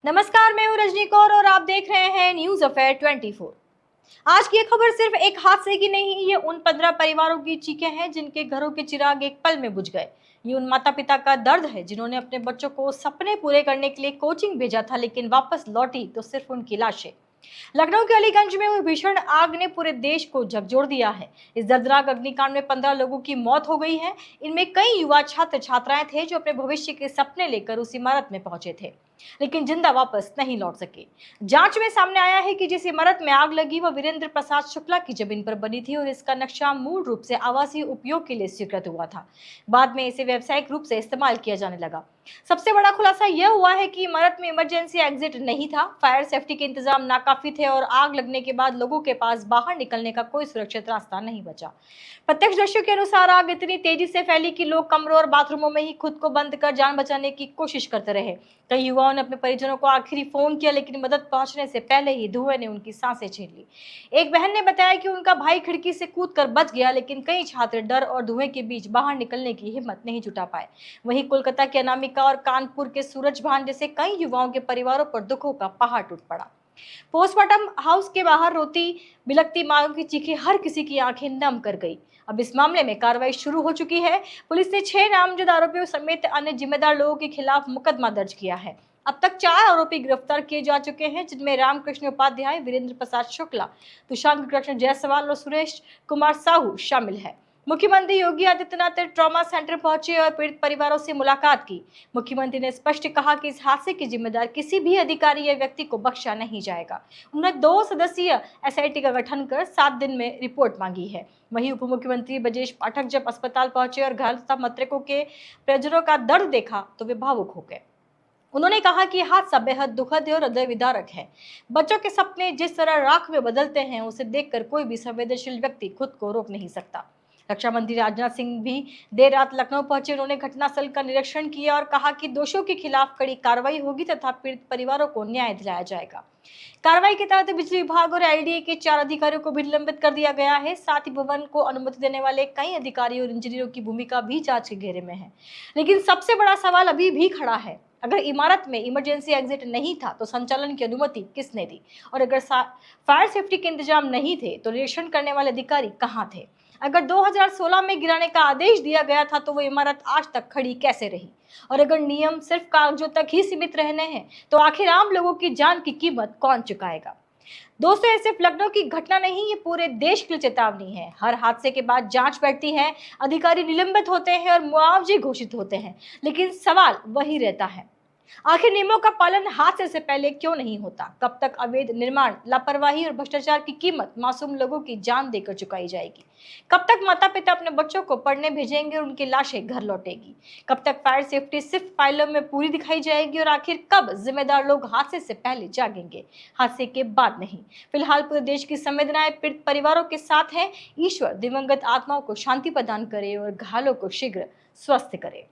नमस्कार, मैं हूं रजनी कौर और आप देख रहे हैं न्यूज अफेयर 24। आज की ये खबर सिर्फ एक हादसे की नहीं, ये उन 15 परिवारों की चीखें हैं जिनके घरों के चिराग एक पल में बुझ गए। ये उन माता पिता का दर्द है जिन्होंने अपने बच्चों को सपने पूरे करने के लिए कोचिंग भेजा था, लेकिन वापस लौटी तो सिर्फ उनकी लाशें। लखनऊ के अलीगंज में हुई भीषण आग ने पूरे देश को झकझोर दिया है। इस दर्दनाक अग्निकांड में 15 लोगों की मौत हो गई है। इनमें कई युवा छात्र छात्राएं थे जो अपने भविष्य के सपने लेकर उस इमारत में पहुंचे थे, लेकिन जिंदा वापस नहीं लौट सके। जांच में सामने आया है कि जिस इमारत में आग लगी वह वीरेंद्र प्रसाद शुक्ला की जमीन पर बनी थी और इसका नक्शा मूल रूप से आवासीय उपयोग के लिए स्वीकृत हुआ था। बाद में इसे व्यावसायिक रूप से इस्तेमाल किया जाने लगा। सबसे बड़ा खुलासा यह हुआ है कि इमारत में इमरजेंसी एग्जिट नहीं था, फायर सेफ्टी के इंतजाम नाकाफी थे और आग लगने के बाद लोगों के पास बाहर निकलने का कोई सुरक्षित रास्ता नहीं बचा। प्रत्यक्षदर्शियों के अनुसार आग इतनी तेजी से फैली कि लोग कमरों और बाथरूमों में ही खुद को बंद कर जान बचाने की कोशिश करते रहे। कई युवाओं ने अपने परिजनों को आखिरी फोन किया, लेकिन मदद पहुंचने से पहले ही धुएं ने उनकी सांसें छीन ली। एक बहन ने बताया कि उनका भाई खिड़की से कूदकर बच गया, लेकिन कई छात्र डर और धुएं के बीच बाहर निकलने की हिम्मत नहीं जुटा पाए। वहीं कोलकाता के अनामिका और कानपुर के सूरजभान जैसे कई युवाओं के परिवारों पर दुखों का पहाड़ टूट पड़ा। पोस्टमार्टम हाउस के बाहर रोती बिलखती मां की चीखें हर किसी की आंखें नम कर गई। अब इस मामले में कार्रवाई शुरू हो चुकी है। पुलिस ने 6 नामजद आरोपियों समेत अन्य जिम्मेदार लोगों के खिलाफ मुकदमा दर्ज किया है। अब तक 4 आरोपी गिरफ्तार किए जा चुके हैं, जिनमें रामकृष्ण उपाध्याय, वीरेंद्र प्रसाद शुक्ला, तुषार कृष्ण जायसवाल और सुरेश कुमार साहू शामिल है। मुख्यमंत्री योगी आदित्यनाथ ने ट्रॉमा सेंटर पहुंचे और पीड़ित परिवारों से मुलाकात की। मुख्यमंत्री ने स्पष्ट कहा कि इस हादसे के जिम्मेदार किसी भी अधिकारी या व्यक्ति को बख्शा नहीं जाएगा। उन्होंने 2 सदस्यीय एसआईटी का गठन कर 7 दिन में रिपोर्ट मांगी है। वहीं उप मुख्यमंत्री ब्रजेश पाठक जब अस्पताल पहुंचे और घायल तथा मृतकों के परिजनों का दर्द देखा तो वे भावुक हो गए। उन्होंने कहा कि हादसा बेहद दुखद है और हृदय विदारक है। बच्चों के सपने जिस तरह राख में बदलते हैं, उसे देखकर कोई भी संवेदनशील व्यक्ति खुद को रोक नहीं सकता। रक्षा मंत्री राजनाथ सिंह भी देर रात लखनऊ पहुंचे। उन्होंने घटनास्थल का निरीक्षण किया और कहा कि दोषियों के खिलाफ कड़ी कार्रवाई होगी तथा पीड़ित परिवारों को न्याय दिलाया जाएगा। कार्रवाई के तहत बिजली विभाग और एलडीए के 4 अधिकारियों को भी निलंबित कर दिया गया है। साथ ही भवन को अनुमति देने वाले कई अधिकारियों और इंजीनियरों की भूमिका भी जांच के घेरे में है। लेकिन सबसे बड़ा सवाल अभी भी खड़ा है, अगर इमारत में इमरजेंसी एग्जिट नहीं था तो संचालन की अनुमति किसने दी, और अगर फायर सेफ्टी के इंतजाम नहीं थे तो निरीक्षण करने वाले अधिकारी कहाँ थे। अगर 2016 में गिराने का आदेश दिया गया था तो वो इमारत आज तक खड़ी कैसे रही, और अगर नियम सिर्फ कागजों तक ही सीमित रहने हैं तो आखिर आम लोगों की जान की कीमत कौन चुकाएगा। दोस्तों, ये सिर्फ लखनऊ की घटना नहीं, ये पूरे देश के लिए चेतावनी है। हर हादसे के बाद जांच बैठती है, अधिकारी निलंबित होते हैं और मुआवजे घोषित होते हैं, लेकिन सवाल वही रहता है, आखिर नियमों का पालन हादसे से पहले क्यों नहीं होता। कब तक अवैध निर्माण, लापरवाही और भ्रष्टाचार की कीमत मासूम लोगों की जान देकर चुकाई जाएगी। कब तक माता पिता अपने बच्चों को पढ़ने भेजेंगे और उनकी लाशें घर लौटेगी। कब तक फायर सेफ्टी सिर्फ फाइलों में पूरी दिखाई जाएगी और आखिर कब जिम्मेदार लोग हादसे से पहले जागेंगे, हादसे के बाद नहीं। फिलहाल पूरे देश की संवेदनाएं पीड़ित परिवारों के साथ है। ईश्वर दिवंगत आत्माओं को शांति प्रदान करे और घायलों को शीघ्र स्वस्थ करे।